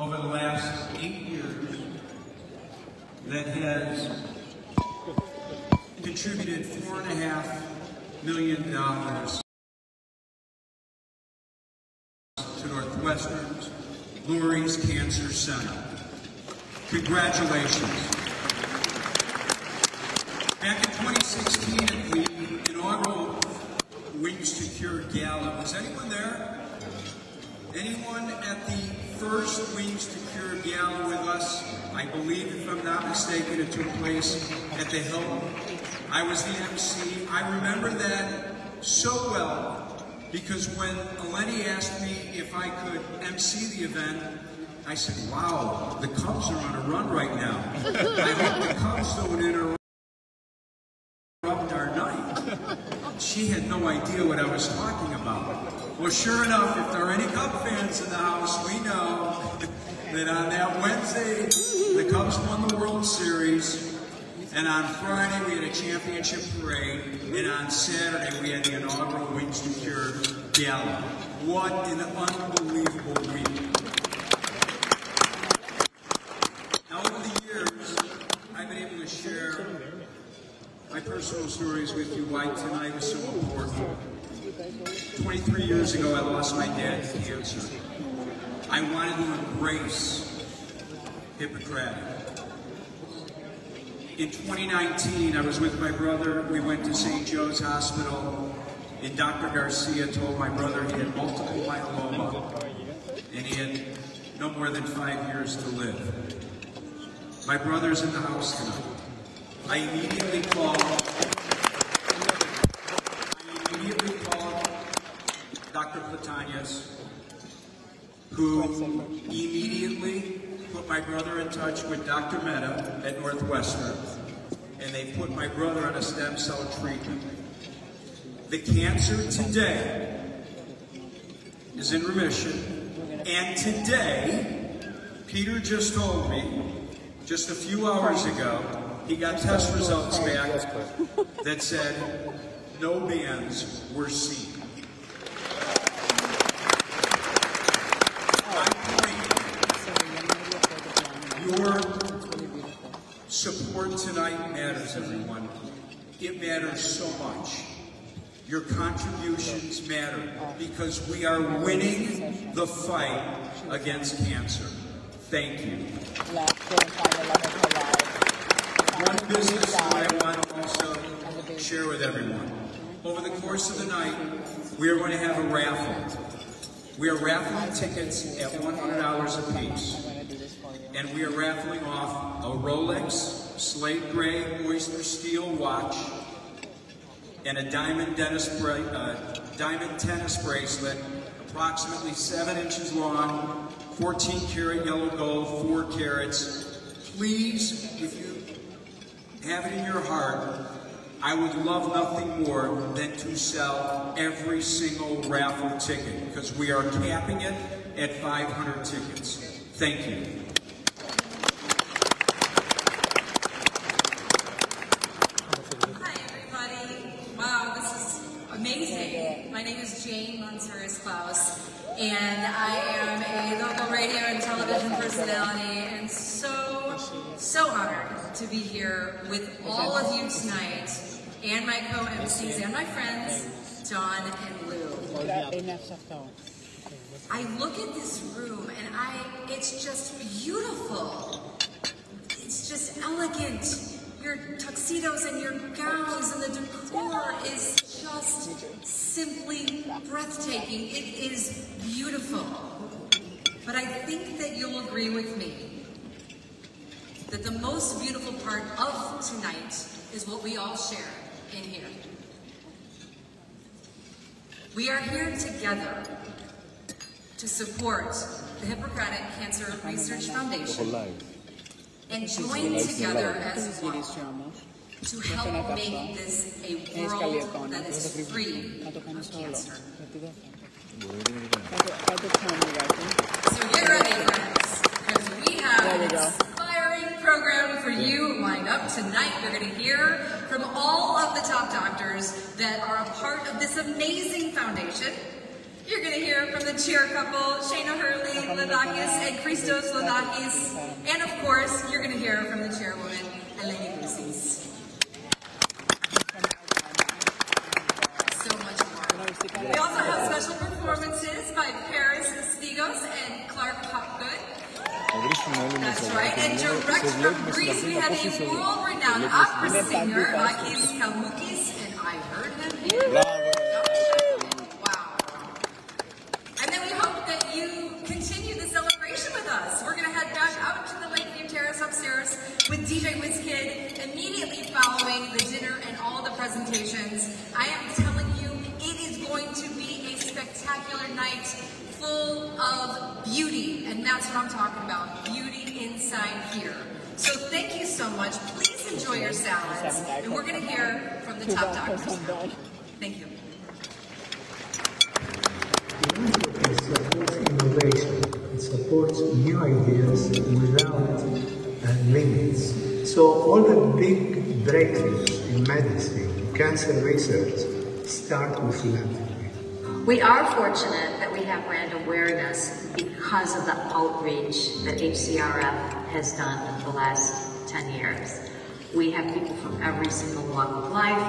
over the last 8 years that has contributed $4.5 million to Northwestern's Lurie's Cancer Center. Congratulations. Back in 2016 at the inaugural Wings to Cure Gala, was anyone there? Anyone at the first Wings to Cure Gala with us? I believe, if I'm not mistaken, it took place at the Hilton. I was the MC. I remember that so well because when Eleni asked me if I could MC the event, I said, wow, the Cubs are on a run right now. I hope the Cubs don't interrupt our night. She had no idea what I was talking about. Well, sure enough, if there are any Cub fans in the house, we know that on that Wednesday, the Cubs won the World Series, and on Friday we had a championship parade, and on Saturday we had the inaugural Wings to Cure Gala. What an unbelievable week. Now, over the years, I've been able to share my personal stories with you, why tonight was so important. 23 years ago, I lost my dad to cancer. I wanted to embrace Hippocratic. In 2019, I was with my brother. We went to St. Joe's Hospital, and Dr. Garcia told my brother he had multiple myeloma, and he had no more than 5 years to live. My brother's in the house tonight. I immediately called Dr. Platañas, who immediately put my brother in touch with Dr. Mehta at Northwestern, and they put my brother on a stem cell treatment. The cancer today is in remission, and today, Peter just told me, just a few hours ago, he got test results back that said no bands were seen. Your support tonight matters, everyone. It matters so much. Your contributions matter because we are winning the fight against cancer. Thank you. One business that I want to also share with everyone. Over the course of the night, we are going to have a raffle. We are raffling tickets at $100 apiece. And we are raffling off a Rolex slate gray oyster steel watch and a diamond tennis bracelet, approximately 7 inches long, 14 karat yellow gold, 4 carats. Please, if you have it in your heart, I would love nothing more than to sell every single raffle ticket because we are capping it at 500 tickets. Thank you. Amazing. My name is Jane Monteris-Klaus, and I am a local radio and television personality, and so honored to be here with all of you tonight, and my co-MCs and my friends, John and Lou. I look at this room, and it's just beautiful. It's just elegant. Your tuxedos and your gowns and the decor is just simply breathtaking. It is beautiful. But I think that you'll agree with me that the most beautiful part of tonight is what we all share in here. We are here together to support the Hippocratic Cancer Research Foundation and join together as one to help make this a world that is free of cancer. So get ready, friends, because we have an inspiring program for you lined up tonight. You're going to hear from all of the top doctors that are a part of this amazing foundation. You're going to hear from the cheer couple, Săΐna Hārlεϊ Lārδάκη and Χρήστου Λαρδάκη. And of course, you're going to hear from the chairwoman, Eleni Bousis. So much more. We also have special performances by Paris Stigos and Clark Hopgood. That's right. And direct from Greece, we have a world-renowned opera singer, Akis Kalmoukis, and I heard him here. Wow. And then we hope that you continue the celebration with us. We're going to head back out to the Lakeview Terrace upstairs with DJ WizKid immediately following the dinner and all the presentations. I am telling you, it is going to be a spectacular night full of beauty, and that's what I'm talking about, beauty inside here. So thank you so much. Please enjoy your salads, and we're going to hear from the top doctors now. Thank you. It supports innovation. It supports new ideas without limits. So all the big breakthroughs in medicine, cancer research, start with philanthropy. We are fortunate that we have brand awareness because of the outreach that HCRF has done in the last 10 years. We have people from every single walk of life,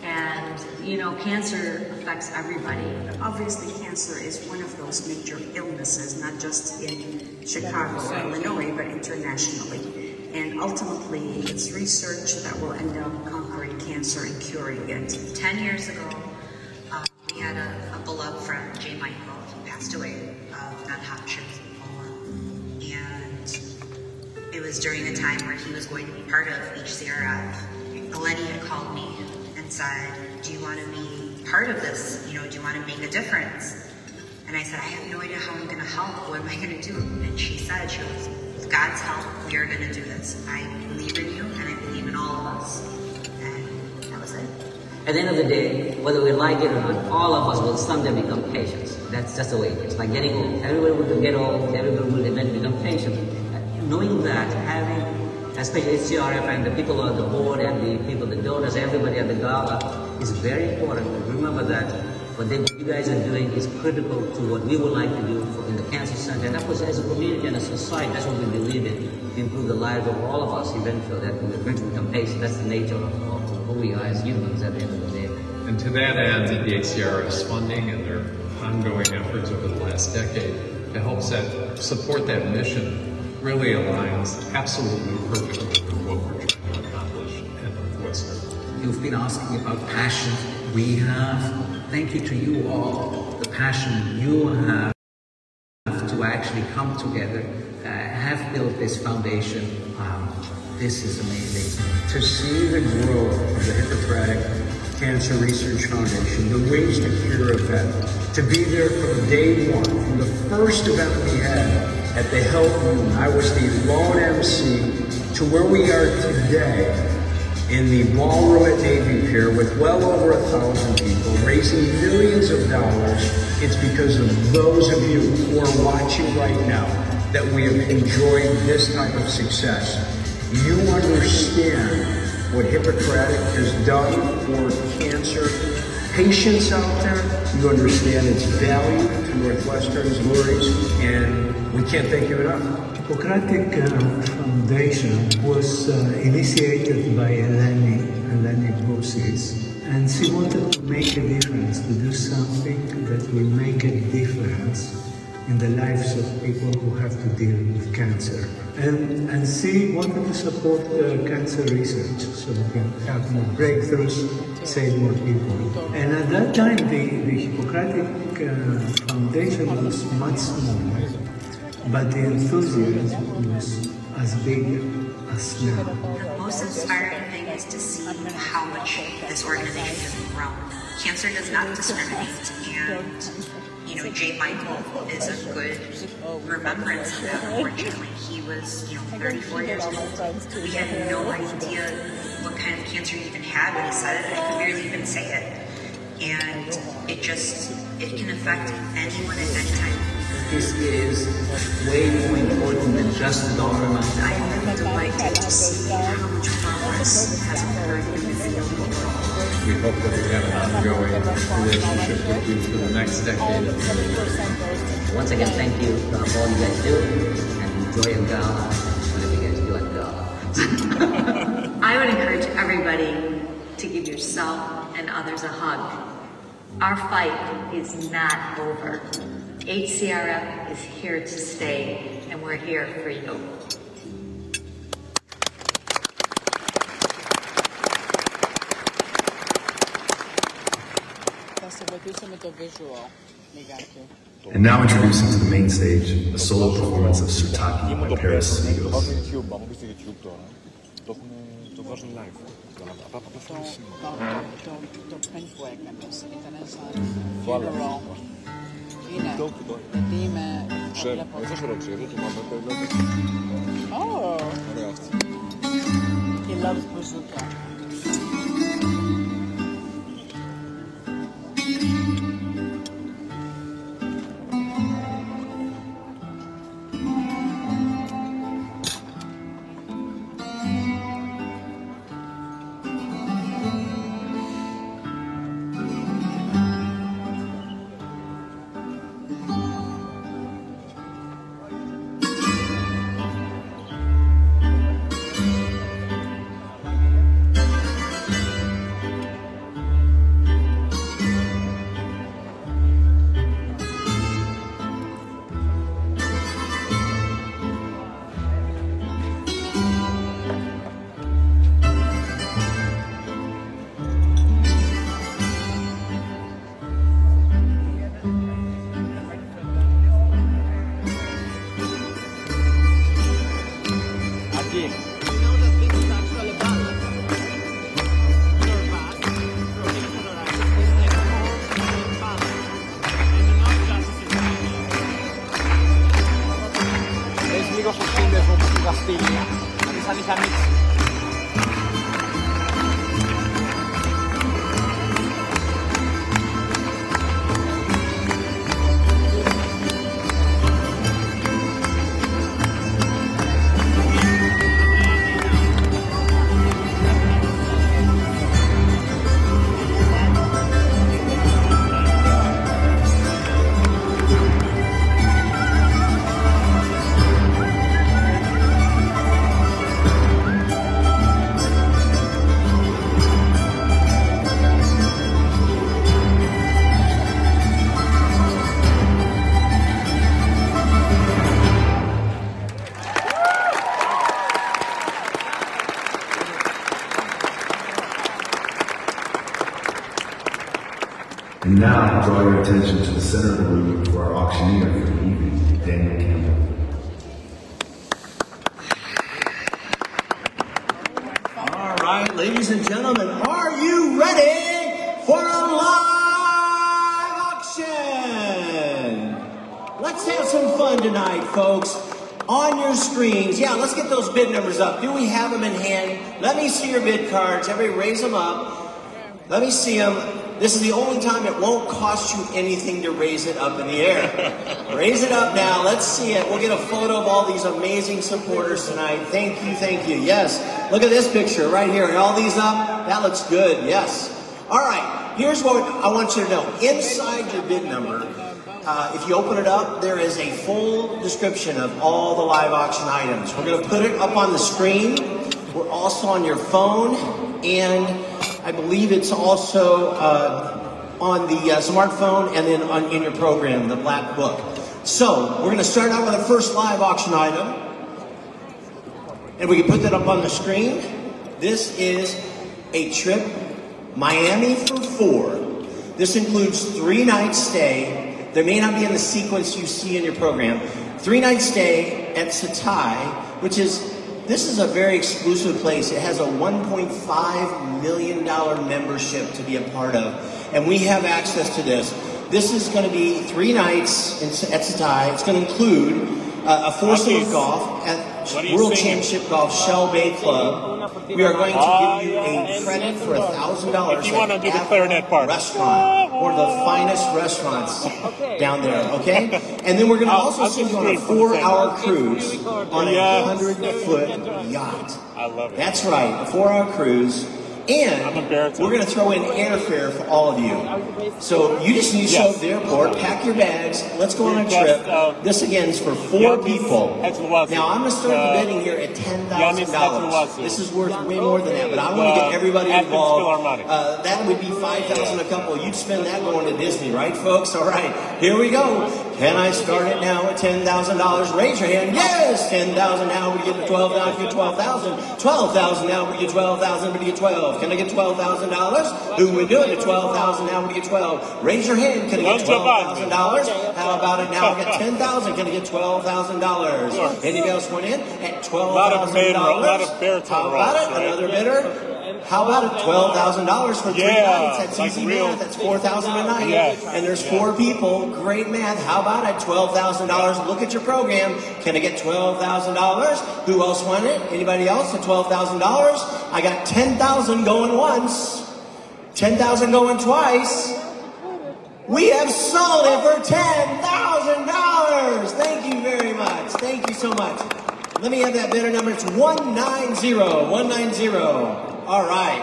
and you know, cancer affects everybody. Obviously, cancer is one of those major illnesses, not just in Chicago or Illinois, but internationally. And ultimately, it's research that will end up conquering cancer and curing it. 10 years ago, we had a beloved friend, J. Michael, who passed away of non-Hodgkin's lymphoma. And it was during a time where he was going to be part of HCRF. Eleni had called me and said, do you want to be part of this? You know, do you want to make a difference? And I said, I have no idea how I'm going to help. What am I going to do? And she said, with God's help, we are going to do this. I believe in you, and I believe in all of us. And that was it. At the end of the day, whether we like it or not, all of us will someday become patients. That's just the way it is. Like getting old. Everybody will get old. Everybody will eventually become patient. Knowing that, having, especially HCRF and the people on the board and the people, the donors, everybody at the Gala, is very important. Remember that what you guys are doing is critical to what we would like to do in the cancer center. And that was, as a community and a society, that's what we believe in. To improve the lives of all of us eventually, that we eventually become patients. That's the nature of who we are as humans at the end of the day. And to that end, the HCRF's funding and their ongoing efforts over the last decade to help support that mission really aligns absolutely perfectly with what we're trying to accomplish in Northwestern. You've been asking about passion. We have, thank you to you all, the passion you have to actually come together, have built this foundation. This is amazing. To see the growth of the Hippocratic Cancer Research Foundation, the Wings to Cure event, to be there from day one, from the first event we had at the Health Room, I was the lone MC, to where we are today in the ballroom at Navy Pier with well over 1,000 people, raising millions of dollars. It's because of those of you who are watching right now that we have enjoyed this type of success. You understand what Hippocratic has done for cancer patients out there. You understand its value to Northwestern's Lurie's, and we can't thank you enough. Hippocratic Foundation was initiated by Eleni Bousis, and she wanted to make a difference, to do something that will make a difference in the lives of people who have to deal with cancer. And she wanted to support cancer research so we can have more breakthroughs, save more people. And at that time, the Hippocratic Foundation was much smaller, but the enthusiasm was as big as now. The most inspiring thing is to see how much this organization has grown. Cancer does not discriminate, and you know, J. Michael is a good remembrance of that, unfortunately. He was, 34 years old. We had no idea what kind of cancer he even had when he said it. I could barely even say it. And it can affect anyone at any time. This is way more important than just the dollar amount. I am really delighted to see how much progress has occurred in the field overall. We hope that we have an ongoing relationship with you for the next decade. Once again, thank you for all you guys do, and enjoy your gala, whatever you guys do at gala. I would encourage everybody to give yourself and others a hug. Our fight is not over. HCRF is here to stay, and we're here for you. And now introducing to the main stage a solo performance of Sirtaki by Paris Sligos. He loves bazooka. And now, draw your attention to the center of the room for our auctioneer for the evening, Daniel Campbell. All right, ladies and gentlemen, are you ready for a live auction? Let's have some fun tonight, folks. On your screens, yeah, let's get those bid numbers up. Do we have them in hand? Let me see your bid cards. Everybody raise them up. Let me see them. This is the only time it won't cost you anything to raise it up in the air. Raise it up now. Let's see it. We'll get a photo of all these amazing supporters tonight. Thank you, thank you. Yes. Look at this picture right here. And all these up? That looks good. Yes. All right. Here's what I want you to know. Inside your bid number, if you open it up, there is a full description of all the live auction items. We're going to put it up on the screen. We're also on your phone, and I believe it's also on the smartphone and then in your program, the Black Book. So we're going to start out with the first live auction item, and we can put that up on the screen. This is a trip, Miami for 4. This includes 3-night stay. There may not be in the sequence you see in your program. 3-night stay at Satai, which is, this is a very exclusive place. It has a $1.5 million membership to be a part of, and we have access to this. This is going to be 3 nights at Satai. It's going to include a foursome of golf at World Championship Golf Shell Bay Club. We are going to give you a credit for $1,000 if you want to do the clarinet part. Restaurant, one of the finest restaurants down there, okay? And then we're going to also send you on a 4-hour cruise on a 100-foot yacht. I love it. That's right, a 4-hour cruise. And we're going to throw in airfare for all of you. So you just need to show up at the airport, pack your bags, let's go on a trip. This again is for 4 people. Now I'm going to start the bidding here at $10,000. This is worth way more than that, but I want to get everybody involved. That would be $5,000 a couple. You'd spend that going to Disney, right, folks? All right, here we go. Can I start it now at $10,000? Raise your hand. Yes, $10,000 now. We get to $12,000. We get $12,000. $12,000 now. We get $12,000. We get $12,000. Can I get $12,000? Who we doing at $12,000 now? We get $12,000. Raise your hand. Can I get $12,000? How about it now? I get $10,000. Can I get $12,000? Anybody else want in at $12,000? How about it? Another bidder? How about it? $12,000 for 3 nights. That's easy math. That's $4,000 a night. And there's 4 people. Great math. How about it? $12,000. Look at your program. Can I get $12,000? Who else won it? Anybody else at $12,000? I got 10,000 going once. 10,000 going twice. We have sold it for $10,000. Thank you very much. Thank you so much. Let me have that bidder number. It's 190. 190. All right,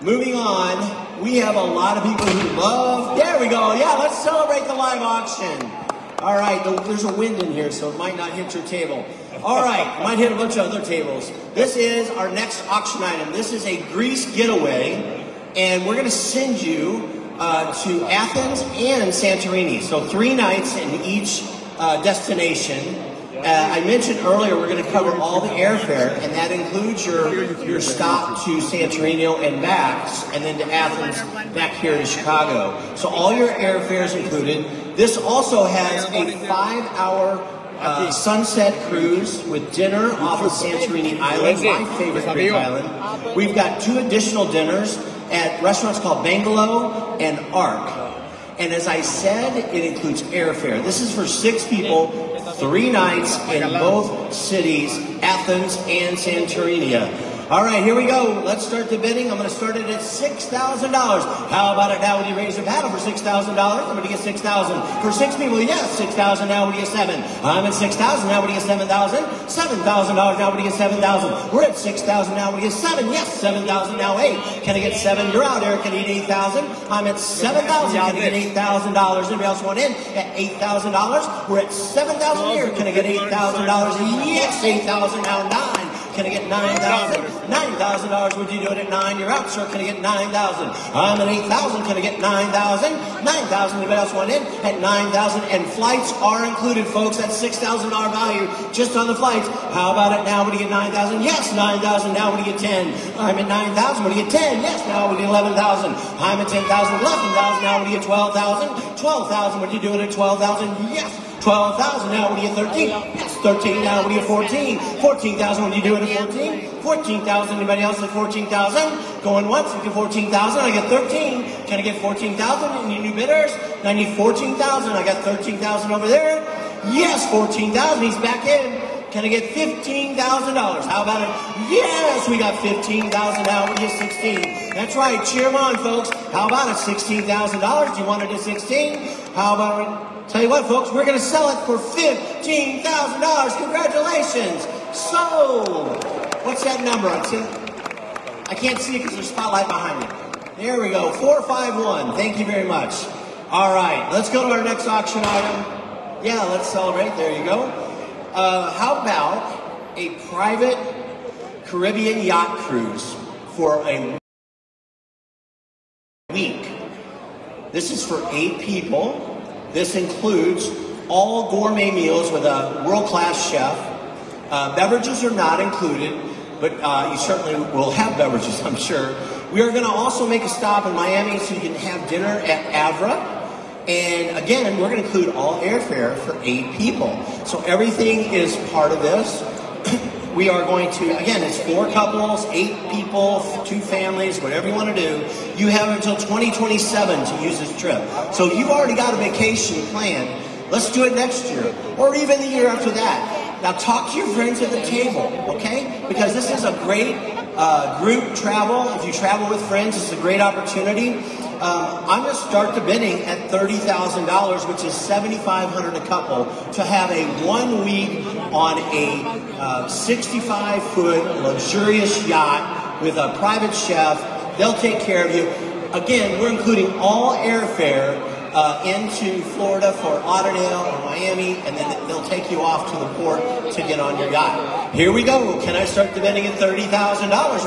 moving on. We have a lot of people who love, there we go. Yeah, let's celebrate the live auction. All right, there's a wind in here, so it might not hit your table. All right, might hit a bunch of other tables. This is our next auction item. This is a Greece getaway, and we're gonna send you to Athens and Santorini. So 3 nights in each destination. I mentioned earlier we're going to cover all the airfare, and that includes your stop to Santorini and back, and then to Athens, back here to Chicago. So all your airfare is included. This also has a 5-hour sunset cruise with dinner off of Santorini Island, my favorite Greek island. We've got 2 additional dinners at restaurants called Bangalo and Ark. And as I said, it includes airfare. This is for 6 people, 3 nights in both cities, Athens and Santorini. All right, here we go. Let's start the bidding. I'm going to start it at $6,000. How about it now? Would you raise your paddle for $6,000? I'm going to get $6,000. For 6 people, yes, $6,000 now. Would you get 7? I'm at $6,000 now. Would you get $7,000? $7,000 now. Would you get $7,000? We're at $6,000 now. Would you get 7? Yes, $7,000 now. 8. Can I get 7? You're out, Eric. Can I get $8,000? I'm at $7,000. Can I get $8,000? Anybody else want in at $8,000? We're at $7,000 here. Can I get $8,000? Yes, $8,000 now. 9. Can I get $9,000? $9,000. Would you do it at 9? You're out, sir. Can I get 9,000? I'm at 8,000. Can I get 9,000? 9,000. Anybody else want in at 9,000? And flights are included, folks. That's $6,000 value just on the flights. How about it now? Would you get 9,000? Yes, 9,000. Now would you get 10? I'm at 9,000. Would you get 10? Yes. Now would you get 11,000? I'm at 10,000. 11,000. Now would you get 12,000? 12,000. Would you do it at 12,000? Yes. 12,000 now, would you get 13? Yes, 13 now, would you get 14? 14,000, would you do it at 14? 14,000, anybody else at 14,000? Going once, you get 14,000, I get 13. Can I get 14,000? Any new bidders? I need 14,000, I got 13,000 over there. Yes, 14,000, he's back in. Can I get $15,000? How about it? Yes, we got 15,000 now, we get 16. That's right, cheer them on, folks. How about it? $16,000, do you want it at 16? How about it? Tell you what, folks, we're going to sell it for $15,000. Congratulations. Sold. What's that number? I can't see it because there's a spotlight behind me. There we go. 451. Thank you very much. All right. Let's go to our next auction item. Yeah, let's celebrate. There you go. How about a private Caribbean yacht cruise for a week? This is for 8 people. This includes all gourmet meals with a world-class chef. Beverages are not included, but you certainly will have beverages, I'm sure. We are going to also make a stop in Miami so you can have dinner at Avra. And again, we're going to include all airfare for 8 people. So everything is part of this. We are going to, again, it's 4 couples, 8 people, 2 families, whatever you want to do. You have until 2027 to use this trip. So you've already got a vacation planned. Let's do it next year, or even the year after that. Now talk to your friends at the table, okay? Because this is a great group travel. If you travel with friends, it's a great opportunity. I'm going to start the bidding at $30,000, which is $7,500 a couple, to have a 1 week on a 65-foot luxurious yacht with a private chef They'll take care of you. Again, we're including all airfare into Florida for Lauderdale or Miami, and then they'll take you off to the port to get on your yacht. Here we go. Can I start the betting at $30,000?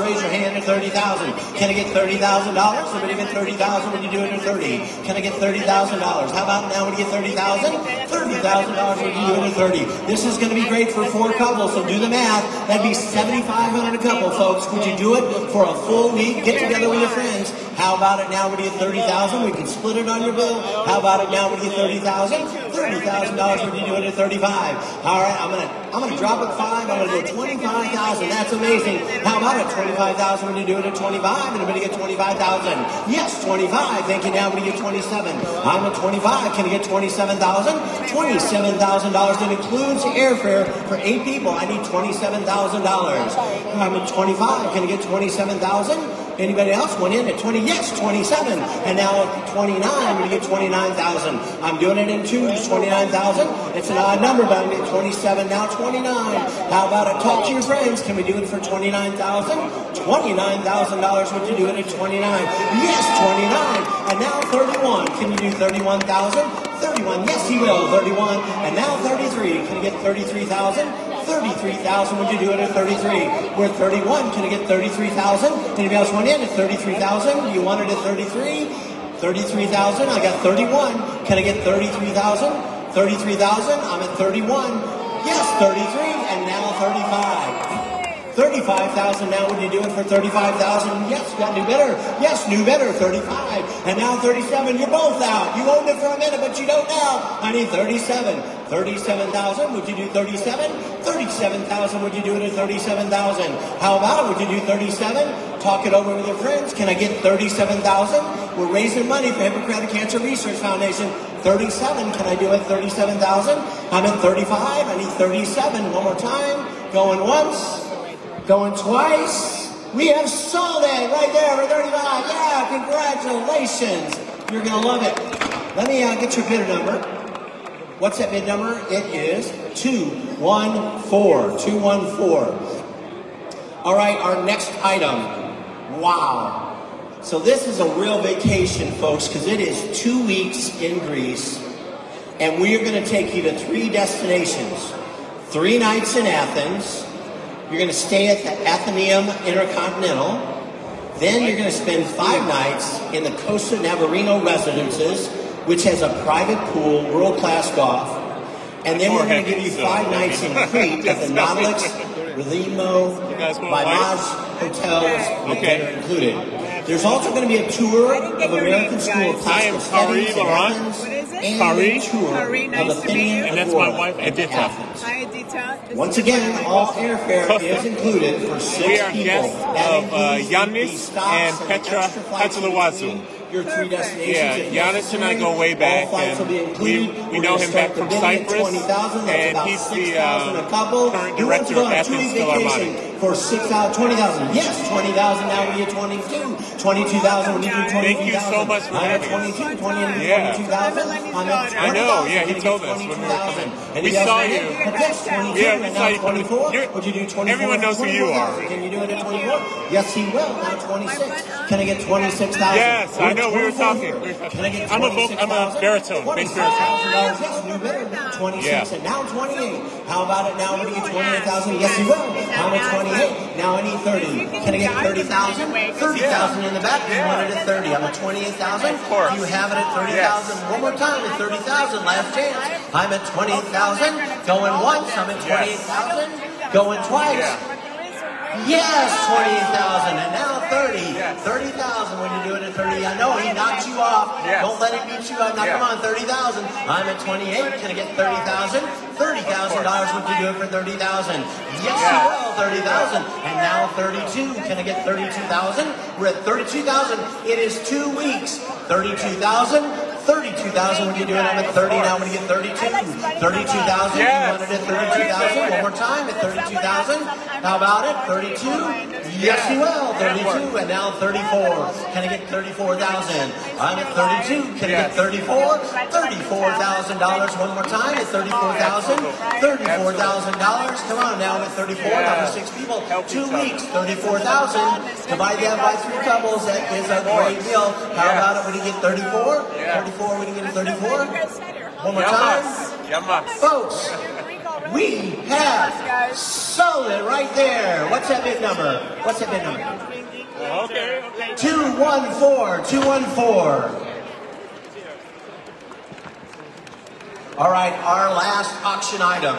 Raise your hand at $30,000. Can I get $30,000? Somebody get $30,000 when you do it at 30. Can I get $30,000? How about now when you get $30,000? $30,000 when you do it at 30. This is going to be great for 4 couples, so do the math. That'd be $7,500 a couple, folks. Would you do it for a full week? Get together with your friends. How about it now when you get $30,000? We can split it on your bill. How about it now when you get $30,000? $30,000 when you do it at 35. All right, I'm gonna drop it 5. I'm gonna do 25,000. That's amazing. How about it 25,000 when you do it at 25? And I'm gonna get 25,000. Yes, 25. Thank you. Now when you get 27. I'm at 25. Can I get 27,000? $27,000. That includes airfare for 8 people. I need $27,000. I'm at 25. Can I get 27,000? Anybody else? One in at 20? Yes, 27. And now at 29, I'm going to get 29,000. I'm doing it in 2s, 29,000. It's an odd number, but I'm going to get 27, now 29. How about it? Talk to your friends. Can we do it for 29,000? $29,000. Would you do it at 29? Yes, 29. And now 31. Can you do 31,000? 31. Yes, he will. 31. And now 33. Can you get 33,000? 33,000. Would you do it at 33? We're at 31. Can I get 33,000? Anybody else want in at 33,000? You want it at 33? 33,000. I got 31. Can I get 33,000? 33,000. I'm at 31. Yes, 33. And now 35. 35,000 now. Would you do it for 35,000? Yes, got new bidder. Yes, new bidder. 35. And now 37. You're both out. You owned it for a minute, but you don't now. I need 37. 37,000. Would you do 37? 37,000. Would you do it at 37,000? How about it? Would you do 37? Talk it over with your friends. Can I get 37,000? We're raising money for Hippocratic Cancer Research Foundation. 37. Can I do it? 37,000. I'm at 35. I need 37. One more time. Going once. Going twice. We have sold it right there for 35. Yeah, congratulations. You're going to love it. Let me get your bid number. What's that bid number? It is 214. 214. All right, our next item. Wow. So this is a real vacation, folks, because it is 2 weeks in Greece. And we are going to take you to 3 destinations. 3 nights in Athens. You're going to stay at the Athenaeum Intercontinental. Then you're going to spend 5 nights in the Costa Navarino Residences, which has a private pool, world-class golf. And then we're going to give you 5 nights in Crete at the Nautilus, Relimo, Vimage hotels with dinner included. There's also going to be a tour of American School of Classical Studies in Athens, and a tour of Athenian and that's my wife, Edita. Athens. Once again, all airfare is included for 6 people. We are guests of Yannis and Petra Hatzilawazu. Your 3 destinations. Yeah, Giannis and I go way back, and we know him back from Cyprus, and he's the current director of Athens Philharmonic. For 6,000, 20,000. Yes, 20,000 now when you get 22. 22,000 when you do 22,000. Thank you so much for having me. 22, 20, and 22,000. I know, yeah, he told us when we were coming. We saw you. Yeah, we saw you. Would you do 24? Everyone knows who you are. Can you do it at 24? Yes, he will. Now 26. Can I get 26,000? Yes, I know, we were talking. Can I get 26,000? I'm a baritone, bass baritone. Yes, new bidder. 26 and now 28. How about it now when you get 28,000? Yes, he will. How much 28? Now I need 30. Can I get 30,000? 30,000 in the back. You want it at 30. I'm at 28,000. You have it at 30,000. One more time at 30,000. Last chance. I'm at 28,000. Going once. I'm at 28,000. Going twice. Yes, 28,000. And now 30. 30,000 when you do it at 30. I know he knocked you off. Don't let him beat you up. Now come on, 30,000. I'm at 28. Can I get 30,000? $30,000. Would you do it for 30,000? Yes, you will. 30,000. And now 32. Can I get 32,000? We're at 32,000. It is 2 weeks. 32,000. 32,000, would you do it? I'm at 30 now, I'm going to get 32. 32,000, Yes. you wanted it 32,000, one more time at 32,000. How about it? 32? Yes, you will. 32, and now 34. Can I get 34,000? I'm at 32. Can I get 34? $34,000 one more time at 34,000. $34,000. Come on, now I'm at 34. Now for 6 people. 2 weeks, 34,000. Divide that by 3 couples. That is a great deal. How about it when you get 34? 34, when you get 34? One more time. Folks, we have sold it right there. What's that bid number? What's that bid number? Okay. 214. 214. All right, our last auction item.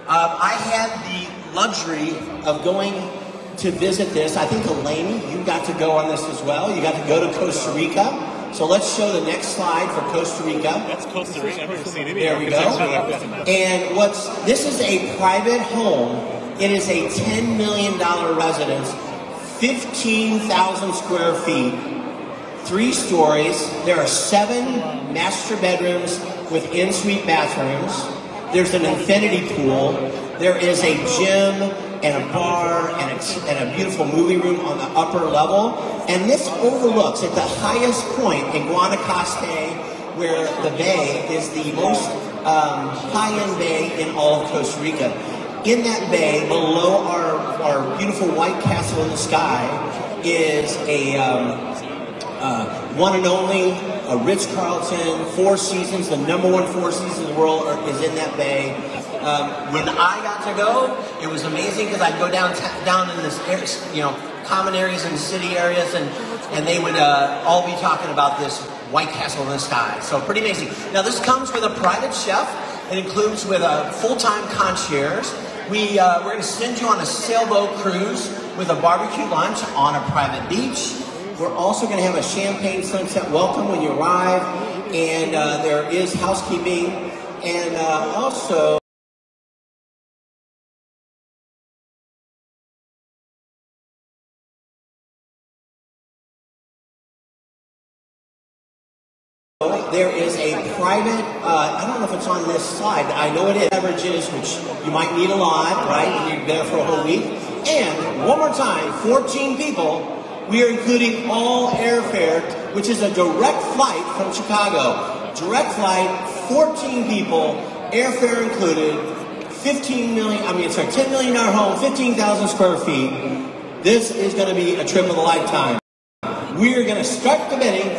I had the luxury of going to visit this. I think Eleni, you got to go on this as well. You got to go to Costa Rica. So let's show the next slide for Costa Rica. That's Costa Rica. I've never seen any There we go. architecture like this. And this is a private home. It is a $10 million residence, 15,000 square feet, 3 stories. There are 7 master bedrooms with en-suite bathrooms. There's an infinity pool. There is a gym and a bar and a beautiful movie room on the upper level. And this overlooks at the highest point in Guanacaste, where the bay is the most high-end bay in all of Costa Rica. In that bay, below our beautiful White Castle in the sky, is a one and only a Ritz-Carlton, 4 Seasons, the #1 4 Seasons in the world is in that bay. When I got to go, it was amazing because I'd go down in this, common areas and city areas, and they would all be talking about this White Castle in the sky. So pretty amazing. Now this comes with a private chef. It includes with a full-time concierge. We're going to send you on a sailboat cruise with a barbecue lunch on a private beach. We're also going to have a champagne sunset welcome when you arrive, and there is housekeeping, and also there is a private, I don't know if it's on this slide, but I know it is, beverages, which you might need a lot, right, when you're there for a whole week. And one more time, 14 people, we are including all airfare, which is a direct flight from Chicago. Direct flight, 14 people, airfare included, $10 million home, 15,000 square feet. This is going to be a trip of a lifetime. We are going to start the bidding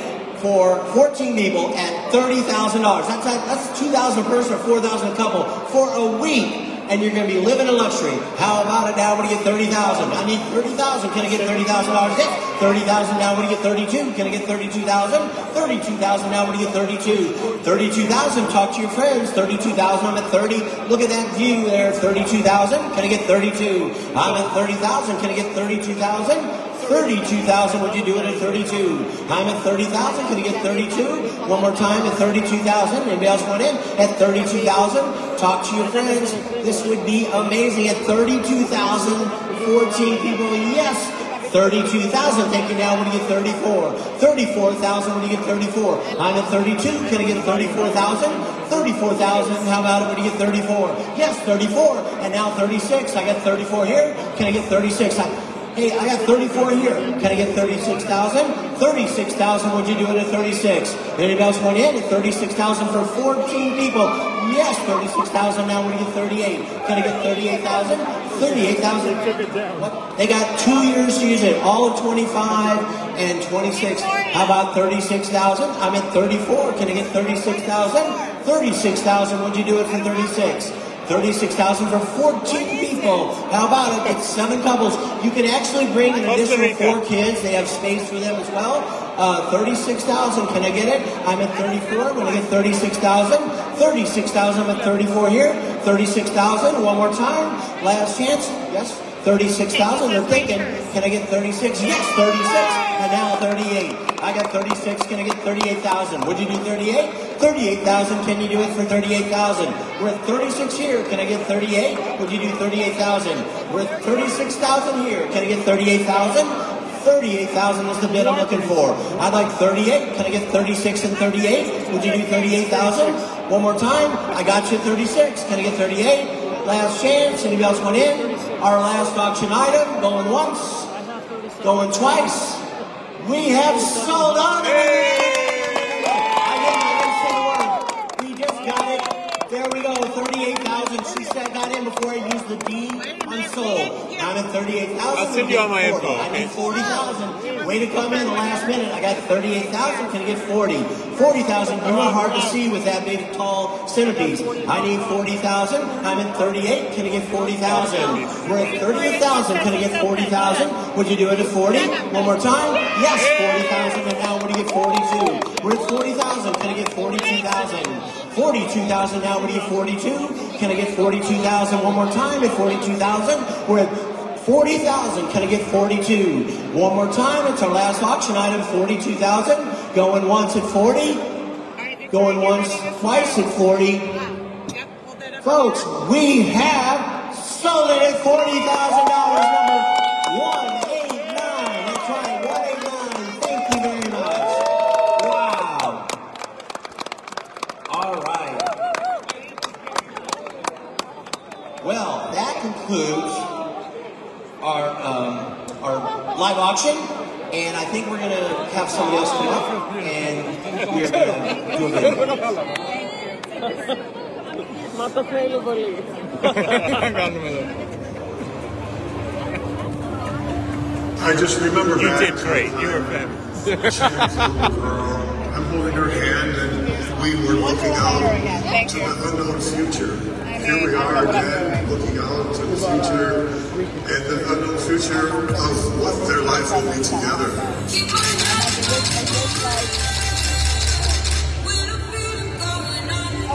for 14 people at $30,000. That's $2,000 a person or $4,000 a couple for a week. And you're going to be living in luxury. How about it now when you get 30,000? I need 30,000. Can I get $30,000? Yes. 30,000 now when you get 32. Can I get 32,000? 32,000 now when you get 32. 32,000. Talk to your friends. 32,000. I'm at 30. Look at that view there. 32,000. Can I get 32? I'm at 30,000. Can I get 32,000? 32,000, would you do it at 32? I'm at 30,000, can you get 32? One more time at 32,000. Anybody else want in? At 32,000, talk to your friends. This would be amazing. At 32,000, 14 people, yes. 32,000, thank you now, when you get 34. 34,000, when you get 34. I'm at 32, can I get 34,000? 34,000, how about it when you get 34? Yes, 34, and now 36. I got 34 here, can I get 36? Hey, I got 34 here. Can I get 36,000? 36,000, would you do it at 36? Anybody else want in at 36,000 for 14 people? Yes, 36,000, now would you get 38? Can I get 38,000? 38,000. What? They got 2 years to use it, all of 25 and 26. How about 36,000? I'm at 34. Can I get 36,000? 36,000, would you do it for 36? 36,000 for 14 people. How about it? It's 7 couples. You can actually bring an additional 4 kids. They have space for them as well. 36,000. Can I get it? I'm at 34. When I get 36,000. 36,000. I'm at 34 here. 36,000. One more time. Last chance. Yes. 36,000. They're thinking, can I get 36? Yes, 36. And now 38. I got 36. Can I get 38,000? Would you do 38? 38,000. Can you do it for 38,000? We're at 36 here. Can I get 38? Would you do 38,000? We're at 36,000 here. Can I get 38,000? 38,000 is the bid I'm looking for. I'd like 38. Can I get 36 and 38? Would you do 38,000? One more time. I got you 36. Can I get 38? Last chance. Anybody else want in? Our last auction item. Going once. Going twice. We have sold out. There we go, 38,000. She said got in before I used the D unsold. Now I'm at 38,000. I'll send you all my info. I need 40,000. Way to come in the last minute. I got 38,000. Can I get 40? 40,000. You're not hard to see with that big, tall centipedes. I need 40,000. I'm at 38. Can I get 40,000? We're at 38,000. Can I get 40,000? Would you do it at 40? One more time. Yes, 40,000. And now what do you get? 42. We're at 40,000. Can I get 42,000? 42,000 now, what do you get? 42? Can I get 42,000 one more time at 42,000? We're at 40,000. Can I get 42? One more time. It's our last auction item, 42,000. Going once at 40. Going once, twice at 40. Folks, we have sold it at $40,000. Number 189. That's right, 189. Thank you very much. Wow. All right. Well, that concludes our live auction, and I think we're going to have somebody else come up, and we're going to do a video. I just remember You back did great. You were fabulous. I'm holding her hand, and we were looking out to the unknown future. Here we are again, looking out to the future, and the unknown future of what their life will be together.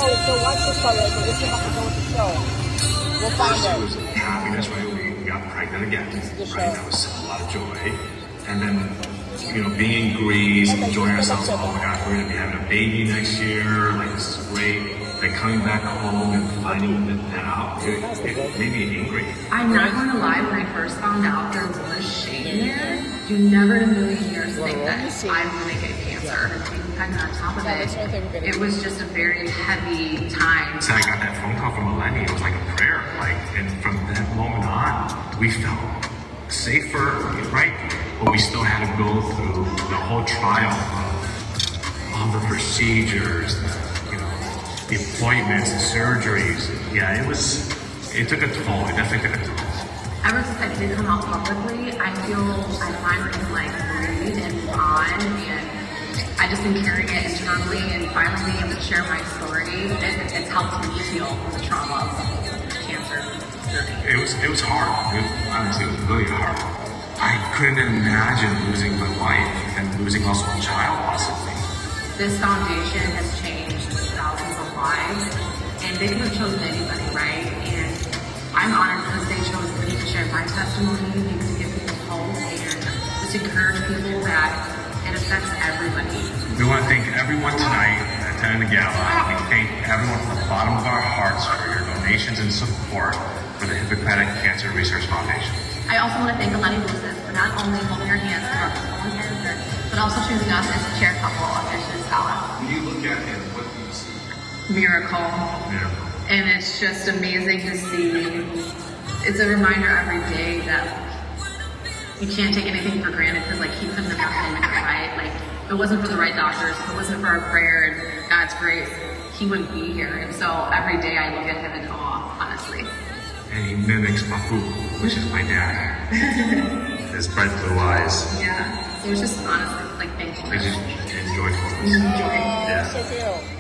Oh, so watch this part, but this is how to go with the show. We'll find it. Happiness, right? We got pregnant again, right? That was a lot of joy. And then, you know, being in Greece, enjoying ourselves. Oh my God, we're gonna be having a baby next year. Like, this is great. Like coming back home and finding that out, it made me angry. I'm not going to lie, when I first found out there was shame there, you never in a million years think that I was going to get cancer. Being pregnant on top of it, it was just a very heavy time. So I got that phone call from Eleni, it was like a prayer. Like, and from that moment on, we felt safer, right? But we still had to go through the whole trial of all the procedures, the appointments, the surgeries. Yeah, it took a toll. It definitely took a toll. Ever since I did come out publicly, I feel I finally can like breathe and move on, and I just been carrying it internally, and finally being able to share my story, it's helped me heal from the trauma of cancer. It was hard. Honestly, it was really hard. I couldn't imagine losing my wife and losing also a child possibly. This foundation has changed thousands of lives, and they could have chosen anybody, right? And I'm honored because they chose me to share my testimony, maybe to give people hope, and just encourage people that it affects everybody. We want to thank everyone tonight attending the gala. We thank everyone from the bottom of our hearts for your donations and support for the Hippocratic Cancer Research Foundation. I also want to thank Eleni Bousis for not only holding our hands through our colon cancer, but also choosing us as a chair couple of this gala. When you look at it, what do you see? Miracle. And it's just amazing to see. It's a reminder every day that you can't take anything for granted, because like he couldn't have done it, right? Like if it wasn't for the right doctors, if it wasn't for our prayer and God's grace, he wouldn't be here. And so every day I look at him in awe, honestly. And he mimics Papu, which is my dad. His bright blue eyes. Yeah. So it's just honestly like thankful. It's just enjoyable. Enjoy. Yeah. So cute.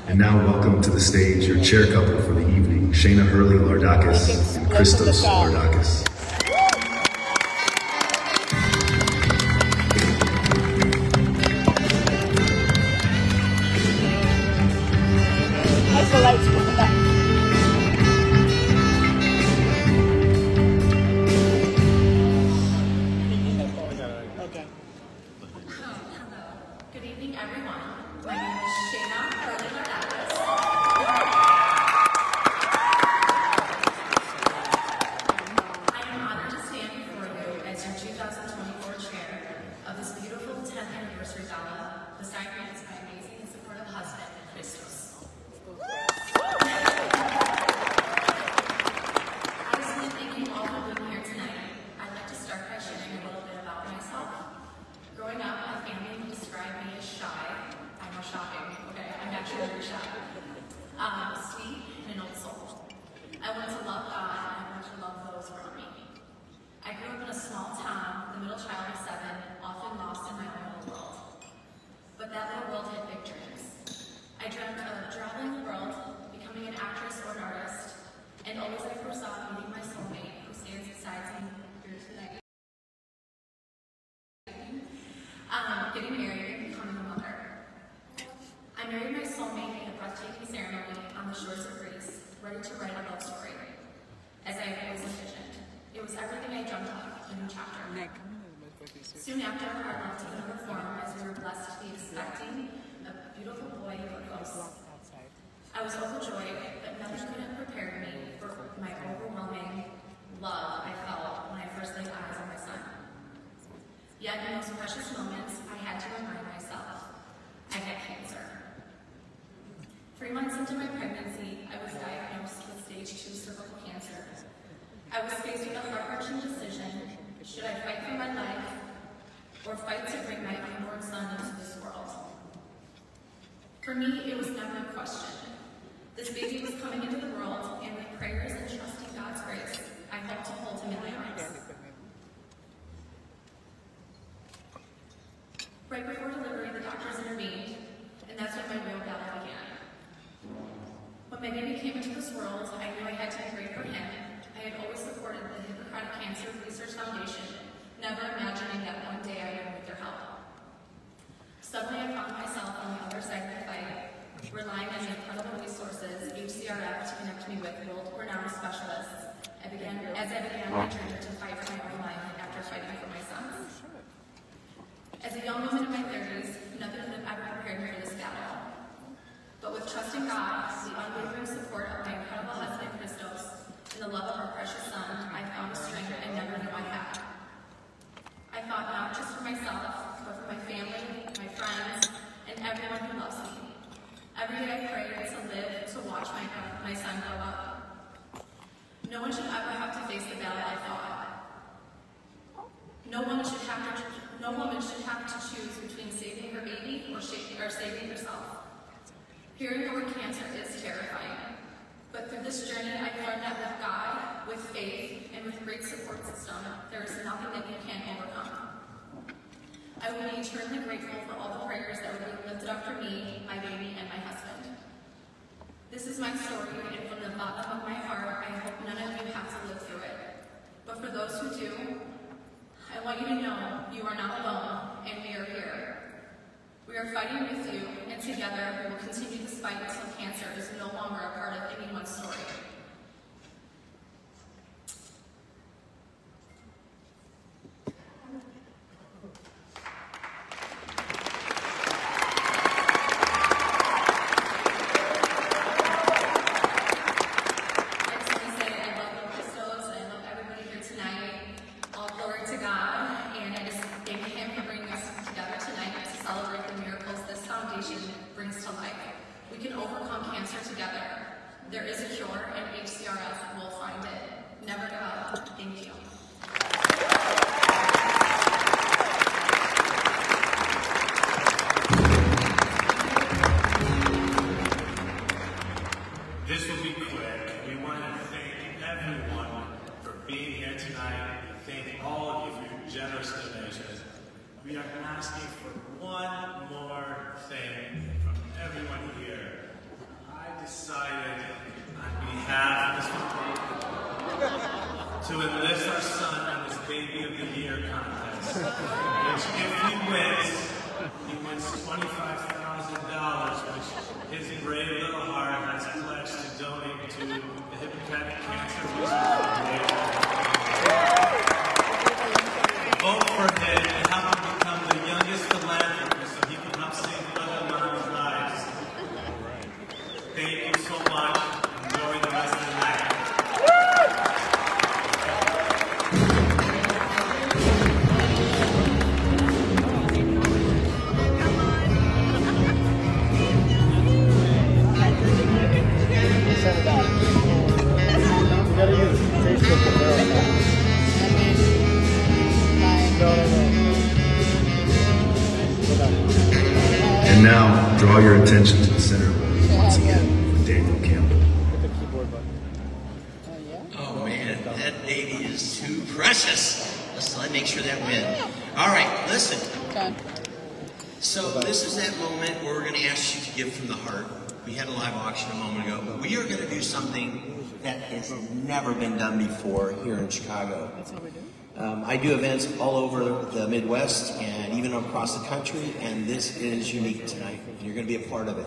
And now welcome to the stage your chair couple for the evening, Syaʻna Hurley Lardakis and Christos Lardakis. How's the lights going back? evening, everyone. My name is Syaɩna Hάρlεϊ Λαρδάκη. I am honored to stand before you as your 2024 chair of this beautiful 10th anniversary gala, beside me is my amazing and supportive husband, Χρήστου. Obviously, thank you all for being here tonight. I'd like to start by sharing a little bit about myself. Growing up, my family would describe me as shy. I know shocking, okay? I'm actually very shy. Sweet and an old soul. I wanted to love God and I wanted to love those around me. I grew up in a small town, the middle child of 7, often lost in my own little world. But that little world had big dreams. I dreamt of traveling the world, becoming an actress or an artist, and always I foresaw meeting my soulmate who stands beside me here tonight. Getting married and becoming a mother. I married my soulmate in a breathtaking ceremony on the shores of Greece, ready to write a love story, as I had always envisioned. It was everything I dreamt of, a new chapter. Soon after, our love took another form as we were blessed to be expecting a beautiful boy who would host. I was overjoyed, but nothing could have prepared me for my overwhelming love I felt when I first laid eyes on my son. Yet in those precious moments, I had to remind myself, I had cancer. 3 months into my pregnancy, I was diagnosed with stage 2 cervical cancer. I was faced with a heart-wrenching decision. Should I fight for my life or fight to bring my unborn son into this world? For me, it was never a question. This baby was coming into the world, and with prayers and trusting God's grace, I hoped to hold him in my arms. Right before delivery, the doctors intervened, and that's when my real battle began. When my baby came into this world, I knew I had to be great for him. I had always supported the Hippocratic Cancer Research Foundation, never imagining that one day I would need their help. Suddenly, I found myself on the other side of the fight, relying on the incredible resources HCRF to connect me with world-renowned specialists. As I began my journey to fight for my own life after fighting for my son's. As a young woman in my 30s, nothing could have ever prepared me for this battle. But with trust in God, the unwavering support of my incredible husband, Χρήστου, and the love of our precious son, I found a strength I never knew I had. I fought not just for myself, but for my family, my friends, and everyone who loves me. Every day I prayed to live to watch my son grow up. No one should ever have to face the battle I fought. No woman should have to choose between saving her baby or saving herself. Hearing the word cancer is terrifying. But through this journey, I've learned that with God, with faith, and with great support system, there is nothing that you can't overcome. I will be eternally grateful for all the prayers that were being lifted up for me, my baby, and my husband. This is my story, and from the bottom of my heart, I hope none of you have to live through it. But for those who do, I want you to know you are not alone, and we are here. We are fighting with you, and together we will continue this fight until cancer is no longer a part of anyone's story. Brings to life. We can overcome cancer together. There is a cure, and HCRF will find it. Never give up. Thank you. This will be quick. We want to thank everyone for being here tonight. Thank all of you for your generous donations. We are asking for one more thing from everyone here. I decided on behalf of this family to enlist our son on this Baby of the Year contest, which if he wins $25,000, which his brave little heart has pledged to donate to the Hippocratic Cancer Research Foundation. Vote for him and help him become the youngest philanthropist so he can help save now draw your attention to the center once again for Daniel Campbell. Oh man, that baby is too precious. Let's make sure that win. All right, listen. So this is that moment where we're going to ask you to give from the heart. We had a live auction a moment ago, but we are going to do something that has never been done before here in Chicago. That's how we do. I do events all over the Midwest and even across the country, and this is unique tonight. You're going to be a part of it.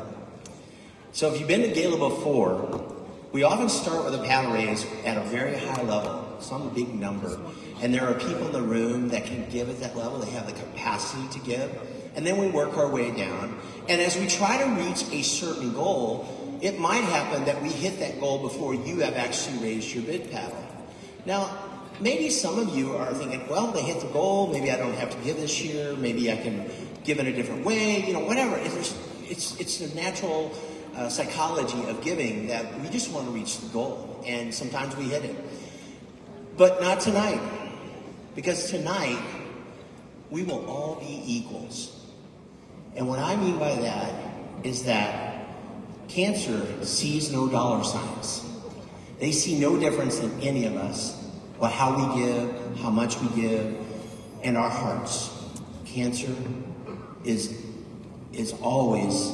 So if you've been to Gala before, we often start with a paddle raise at a very high level, some big number, and there are people in the room that can give at that level. They have the capacity to give, and then we work our way down. And as we try to reach a certain goal, it might happen that we hit that goal before you have actually raised your bid paddle. Now, maybe some of you are thinking, well, they hit the goal, maybe I don't have to give this year, maybe I can give in a different way, you know, whatever. It's the natural psychology of giving that we just want to reach the goal, and sometimes we hit it. But not tonight, because tonight we will all be equals. And what I mean by that is that cancer sees no dollar signs. They see no difference in any of us, or how we give, how much we give, and our hearts. Cancer is always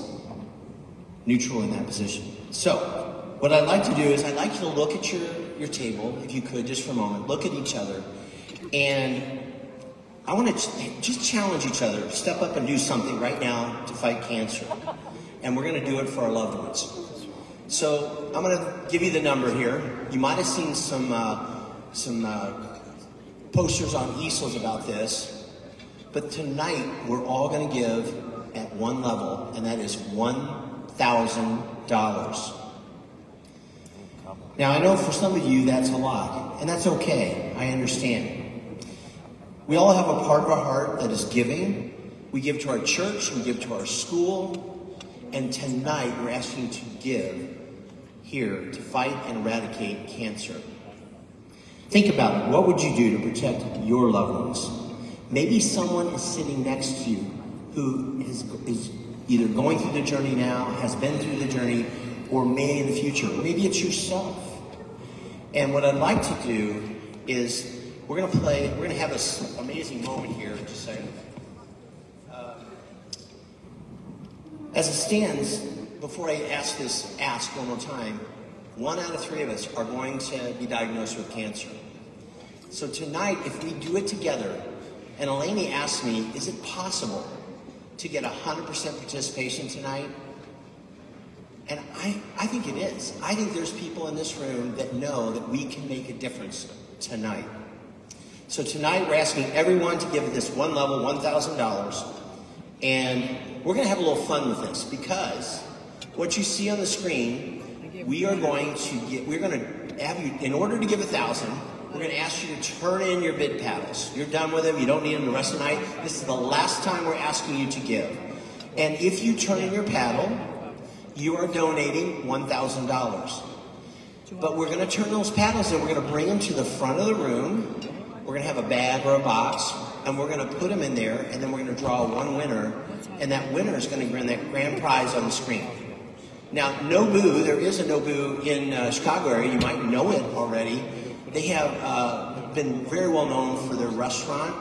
neutral in that position. So, what I'd like to do is I'd like you to look at your table, if you could, just for a moment. Look at each other, and I want to just challenge each other. Step up and do something right now to fight cancer. And we're going to do it for our loved ones. So, I'm going to give you the number here. You might have seen some posters on easels about this, but tonight we're all going to give at one level, and that is $1,000. Now, I know for some of you that's a lot, and that's okay. I understand. We all have a part of our heart that is giving. We give to our church, we give to our school, and tonight we're asking you to give here to fight and eradicate cancer. Think about it. What would you do to protect your loved ones? Maybe someone is sitting next to you who is either going through the journey now, has been through the journey, or may in the future. Maybe it's yourself. And what I'd like to do is we're going to have this amazing moment here. Just a second. As it stands, before I ask one more time, 1 out of 3 of us are going to be diagnosed with cancer. So tonight, if we do it together, and Eleni asked me, is it possible to get 100% participation tonight? And I think it is. I think there's people in this room that know that we can make a difference tonight. So tonight, we're asking everyone to give at this one level $1,000. And we're going to have a little fun with this, because what you see on the screen, we're going to have you, in order to give 1,000, we're going to ask you to turn in your bid paddles. You're done with them. You don't need them the rest of the night. This is the last time we're asking you to give. And if you turn in your paddle, you are donating $1,000. But we're going to turn those paddles in. We're going to bring them to the front of the room. We're going to have a bag or a box, and we're going to put them in there, and then we're going to draw one winner, and that winner is going to win that grand prize on the screen. Now, Nobu, there is a Nobu in Chicago area. You might know it already. They have been very well known for their restaurant,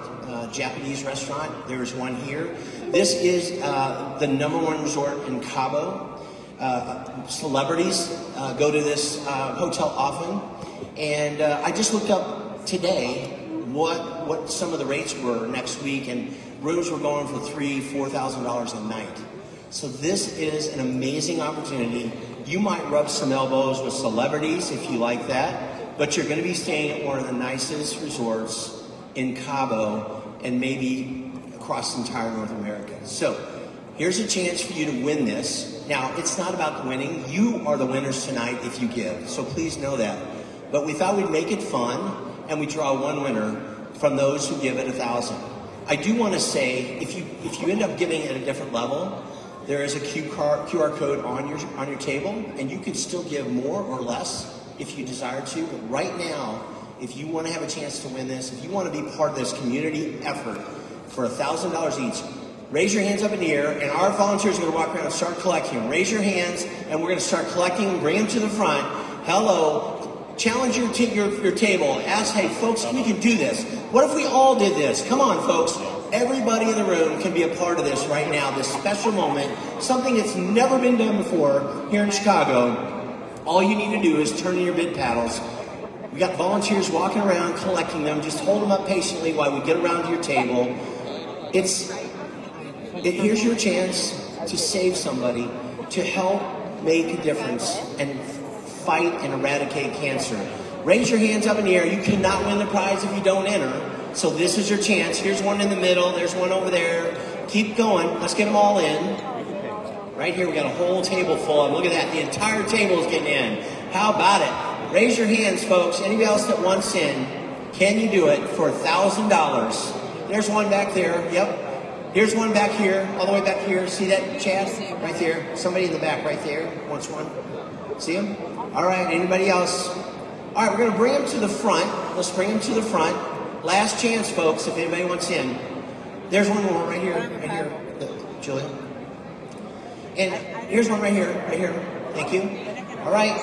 Japanese restaurant. There's one here. This is the #1 resort in Cabo. Celebrities go to this hotel often. And I just looked up today what some of the rates were next week, and rooms were going for $3,000, $4,000 a night. So this is an amazing opportunity. You might rub some elbows with celebrities if you like that, but you're going to be staying at one of the nicest resorts in Cabo and maybe across entire North America. So here's a chance for you to win this. Now, it's not about the winning. You are the winners tonight if you give, so please know that. But we thought we'd make it fun, and we draw one winner from those who give at 1,000. I do want to say, if you end up giving at a different level, there is a QR code on your table, and you can still give more or less if you desire to. But right now, if you want to have a chance to win this, if you want to be part of this community effort for $1,000 each, Raise your hands up in the air, and our volunteers are going to walk around and start collecting them. Raise your hands, and we're going to start collecting them, bring them to the front. Hello. Challenge your table. Ask, hey, folks, we can do this. What if we all did this? Come on, folks. Everybody in the room can be a part of this right now, this special moment, something that's never been done before here in Chicago. All you need to do is turn in your bid paddles. We got volunteers walking around collecting them. Just hold them up patiently while we get around to your table. Here's your chance to save somebody, to help make a difference and fight and eradicate cancer. Raise your hands up in the air. You cannot win the prize if you don't enter. So this is your chance. Here's one in the middle. There's one over there. Keep going. Let's get them all in. Right here, we got a whole table full of them. Look at that. The entire table is getting in. How about it? Raise your hands, folks. Anybody else that wants in, can you do it for $1,000? There's one back there. Yep. Here's one back here, all the way back here. See that, Chad? Right there. Somebody in the back right there wants one. See him? All right, anybody else? All right, we're going to bring them to the front. Let's bring them to the front. Last chance, folks, if anybody wants in. There's one more right here, Julia. And here's one right here. Thank you. All right,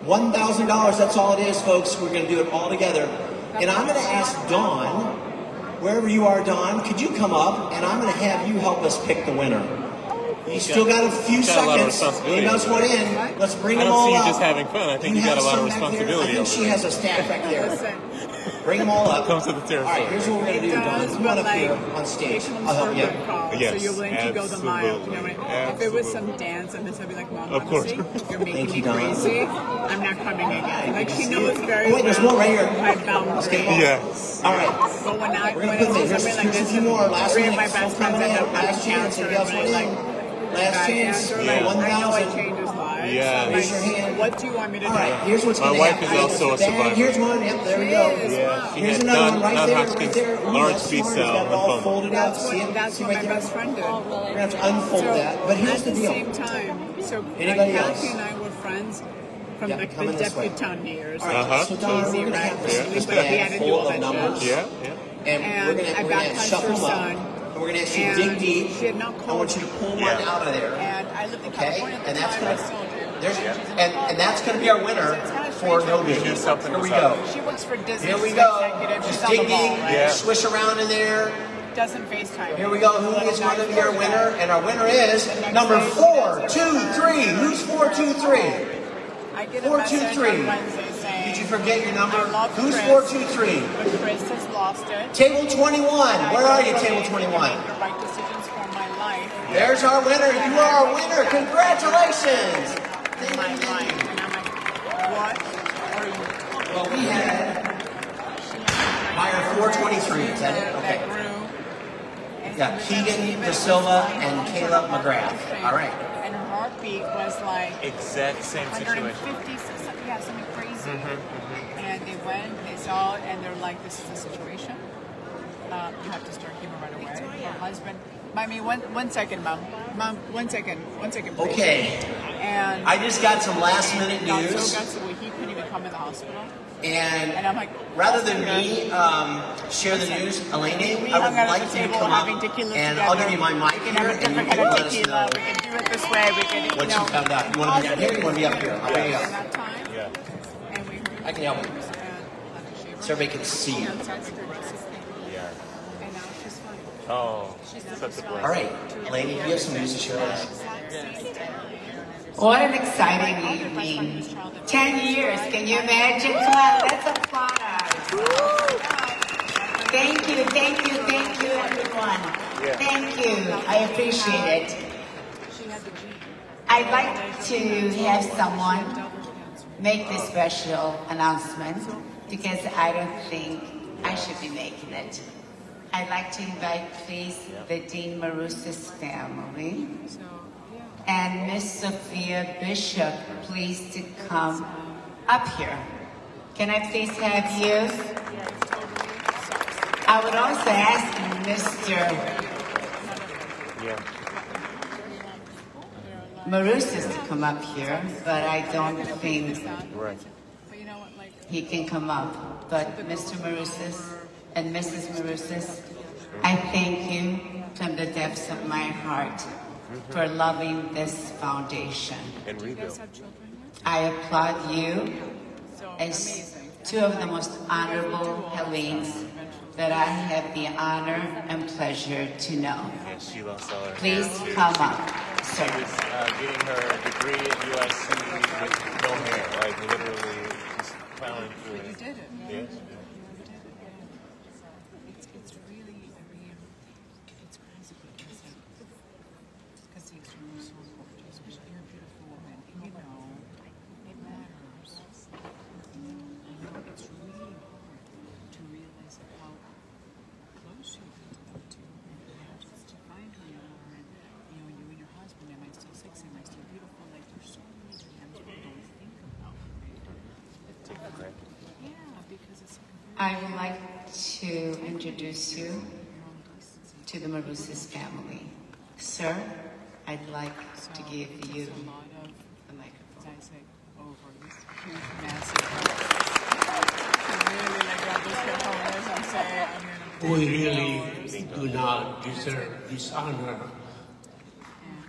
$1,000, that's all it is, folks. We're going to do it all together. And I'm going to ask Dawn, wherever you are, Dawn, could you come up, and I'm going to have you help us pick the winner. You still got a few seconds. Anybody else want in? Let's bring them all up. I don't see you just having fun. I think you got a lot of responsibility. I think she has a staff back there. Bring them all up. Come to the terrace. All right, here's what we're going to do, Dawn. Come on up here on stage. I'll help you. Yes, so you're willing to go the mile. You know, if it was some dance and this, I'd be like, Mom, honestly, you're making me crazy. I'm not coming again. Like, she knows very well. Wait, there's one right here. Yes. All right. But when I Here's a few more. Last three of my best friends end up having cancer, last chance. I know I changed his life. Yeah. Raise your hand. What do you want me to do? All right, here's what's going to happen. My wife is also a survivor. Here's one. Yep, there we go. Yeah. Here's another one right there. Right there. Large B cell lymphoma. Folded out. That's what my best friend did. We're going to have to unfold that. But here's the deal. At the same time, so Kathy and I were friends from the debutante years. All right, so Don, we're going to have this bag full of numbers. Yeah. And we're going to shuffle them up. And we're going to ask you to dig deep. I want you to pull one out of there. And I lived in California at the time, I sold it. And that's going to be our winner for no business. Here we go. She works for Disney. Here we go. Just dig deep, swish around in there. Doesn't FaceTime. Here we go. Who is going to be our winner? And our winner is number 423. Who's 423? I get a message on Wednesday saying, did you forget your number? Who's Chris, 423? but Chris has lost it. Table 21. Where are you, table 21? The right decisions for my life. There's our winner. You are our winner. Congratulations. My life. And I'm like, what are you? Well, we had buyer 423. Is that it? Okay. Yeah, Keegan De Silva and Caleb McGrath. All right. And her heartbeat was like exact same situation. 150, yeah, something crazy. And they went, they saw it, and they're like, this is the situation. You have to start chemo right away. Her husband, I mean, one second, Mom. Mom, one second, please. Okay. And I just got some last minute news. He couldn't even come in the hospital. And I'm like, rather than me share the news, Eleni, I would like you to come up and I'll give you my mic here and you can let us know we can do it this way. We can, what you found out. You want to be down here or you want to be up here? I'll bring you up. Yeah. I can help you. So everybody can see you. Yeah. Oh, such a blessing. All right, Eleni, do you have some news to share with us? What an exciting evening. 10 years, can you imagine? Come on, let's applaud. Thank you, everyone. Thank you, I appreciate it. I'd like to have someone make this special announcement because I don't think I should be making it. I'd like to invite, please, the Dean Marousas family. And Miss Sophia Bishop, please to come up here. Can I please have you? I would also ask Mr. Marousas to come up here, but I don't think he can come up. But Mr. Marousas and Mrs. Marousas, I thank you from the depths of my heart for loving this foundation. I applaud you as two of the most honorable Helenes that I have the honor and pleasure to know. Please come up, sir. She was getting her degree at USC with no hair, like literally just plowing through it. You did it. Yes. It's really, I mean, it's crazy because the external is so important, especially you're a beautiful woman. You know, it matters. You know, it's really hard to realize how close you are to just to find who you are, and you know, you and your husband, am I still sexy, am I still beautiful? Like, there's so many times we don't think about it. Yeah, because it's I would like to introduce you to the Bousis family. Sir, I'd like to give you the microphone. We really do not deserve this honor.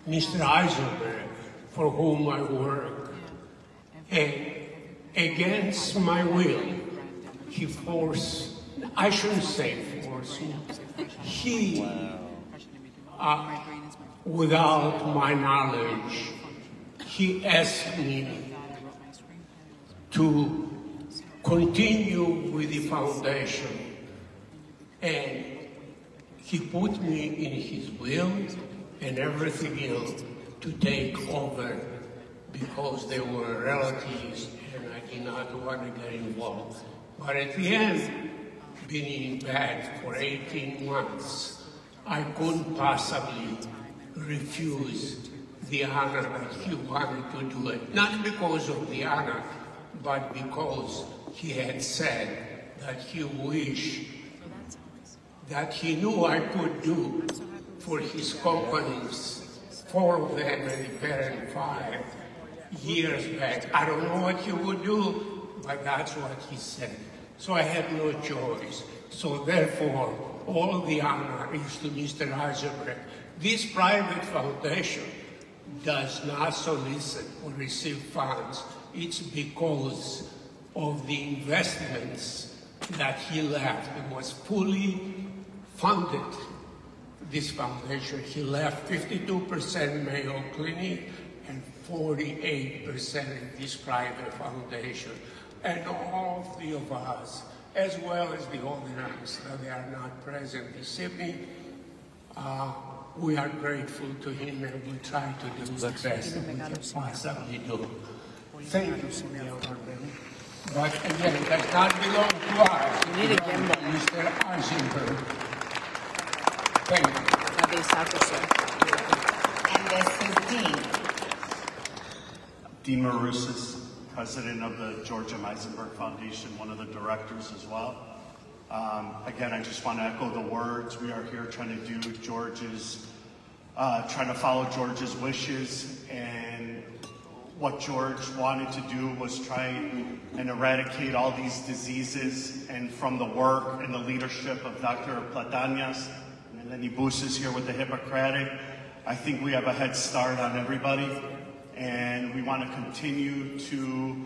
Mr. Eisenberg, for whom I work, and against my will, he forced, I shouldn't say forced, he, without my knowledge, he asked me to continue with the foundation, and he put me in his will and everything else to take over because they were relatives and I did not want to get involved. But at the end, being in bed for 18 months, I couldn't possibly refuse the honor that he wanted to do it. Not because of the honor, but because he had said that he wished that he knew I could do for his companies, 4 of them and the parent 5 years back. I don't know what he would do, but that's what he said. So I had no choice. So therefore, all the honor is to Mr. Eisenberg. This private foundation does not solicit or receive funds. It's because of the investments that he left. It was fully funded, this foundation. He left 52% Mayo Clinic and 48% in this private foundation. And all 3 of us, as well as the others that they are not present this evening, we are grateful to him and we try to do the best that we can possibly do. Thank you for the honor. But again, it does not belong to us. You need a gimbal. Mr. Eisenberg. Thank you. And this is Dean. Dean Bousis, president of the George M. Eisenberg Foundation, one of the directors as well. Again, I just want to echo the words. We are here trying to do trying to follow George's wishes, and what George wanted to do was try and eradicate all these diseases, and from the work and the leadership of Dr. Platanias and Eleni Bousis here with the Hippocratic, I think we have a head start on everybody, and we want to continue to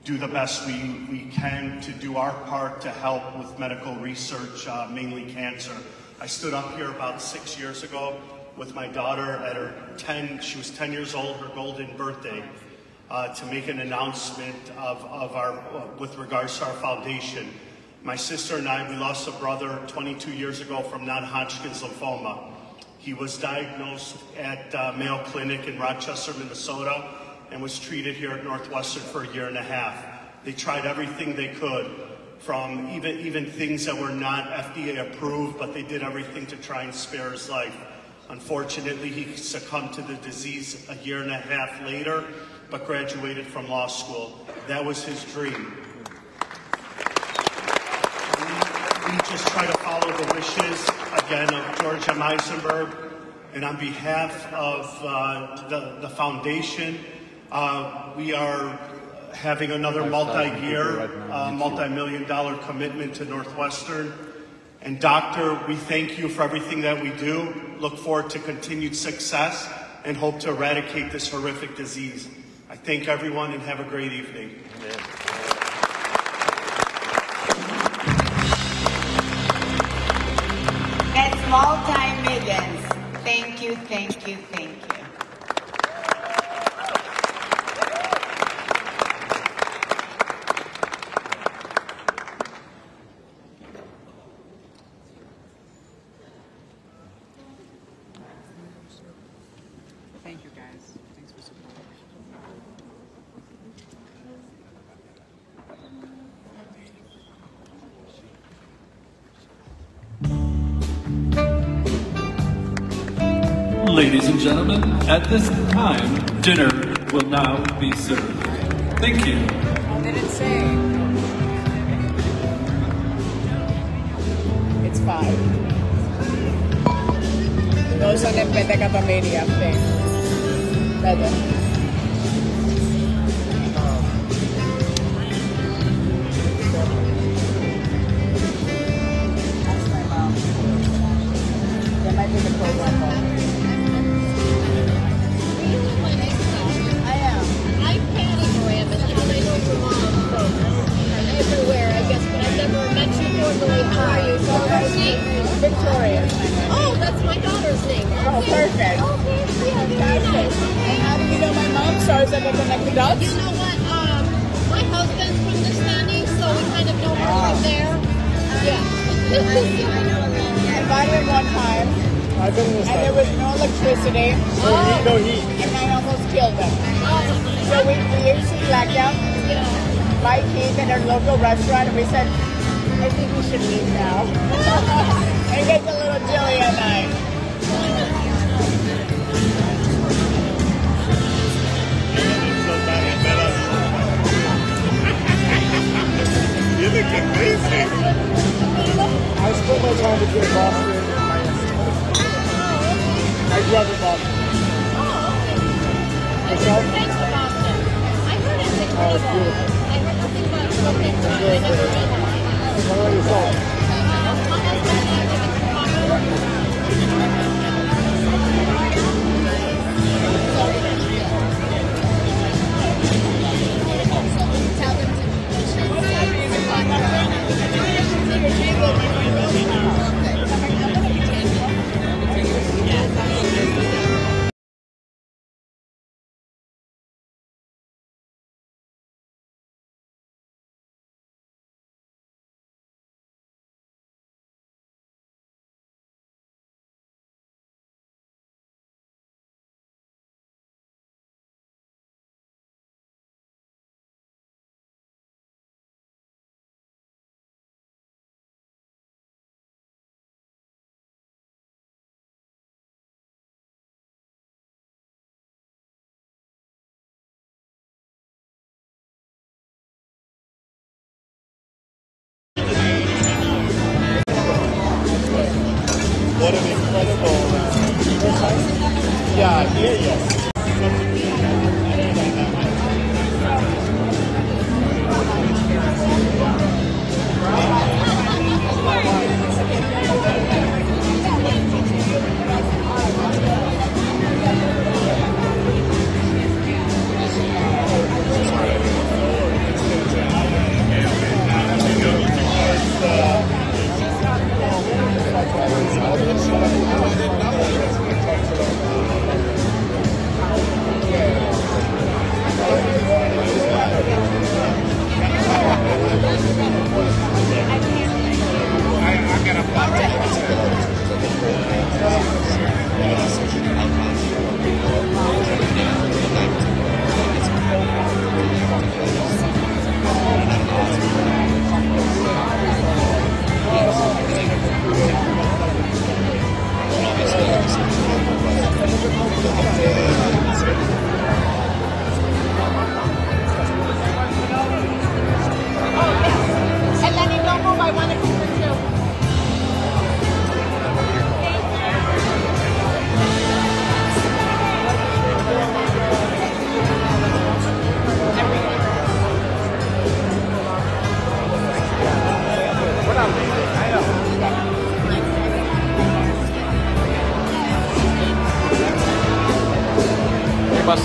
do the best we can to do our part to help with medical research, mainly cancer. I stood up here about 6 years ago with my daughter at she was 10 years old, her golden birthday, to make an announcement with regards to our foundation. My sister and I, we lost a brother 22 years ago from non-Hodgkin's lymphoma. He was diagnosed at Mayo Clinic in Rochester, Minnesota, and was treated here at Northwestern for 1.5 years. They tried everything they could, from even things that were not FDA approved, but they did everything to try and spare his life. Unfortunately, he succumbed to the disease 1.5 years later, but graduated from law school. That was his dream. We just try to follow the wishes, again, of George M. Eisenberg, and on behalf of the foundation, we are having another multi-year, multi-million-dollar commitment to Northwestern. And Doctor, we thank you for everything that we do. look forward to continued success and hope to eradicate this horrific disease. I thank everyone and have a great evening. Amen. That's small-time millions. Thank you, thank you, thank you. Thank you, guys. Thanks for supporting. Ladies and gentlemen, at this time, dinner will now be served. Thank you. I didn't say. It's 5. Those on the Pentacapamedia thing. Better. Ask my mom. That might be the program home. I am. I panogram and how I know your mom from everywhere, I guess, but I've never met you formally. How are you? So what's your name? Victoria. Oh, that's my daughter's name. Oh, perfect. Okay, yeah, very nice. And how do you know my mom? So is that going to connect the dots? You know what? My husband's from this county, so we kind of know her from there. Yeah. I invited him one time, and there was no electricity. No heat. And I almost killed him. So we usually black out, buy cake at our local restaurant, and we said, I think we should leave now. It gets a little chilly at night. You look amazing. I spent my time between Boston and Miami. I grew up in Boston. Yourself? Thanks for Boston. I heard it's incredible. Oh, it's beautiful. I heard nothing but good things about it. I never been. How about yourself? My husband and I live in Chicago.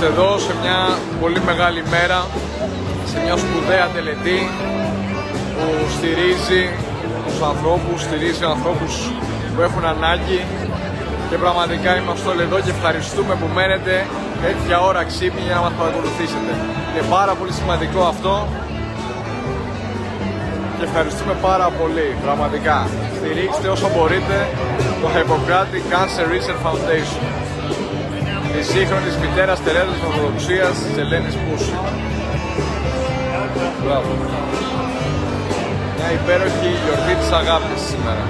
Είμαστε εδώ σε μια πολύ μεγάλη μέρα, σε μια σπουδαία τελετή που στηρίζει τους ανθρώπους, στηρίζει ανθρώπους που έχουν ανάγκη και πραγματικά είμαστε όλοι εδώ και ευχαριστούμε που μένετε τέτοια ώρα ξύπνη για να μας παρακολουθήσετε. Είναι πάρα πολύ σημαντικό αυτό και ευχαριστούμε πάρα πολύ, πραγματικά. Στηρίξτε όσο μπορείτε το Hippocratic Cancer Research Foundation της σύγχρονης μητέρας Τερέζας της Ορθοδοξίας της Ελένης Μπούση. Μπράβο. Μια υπέροχη γιορτή της αγάπης σήμερα.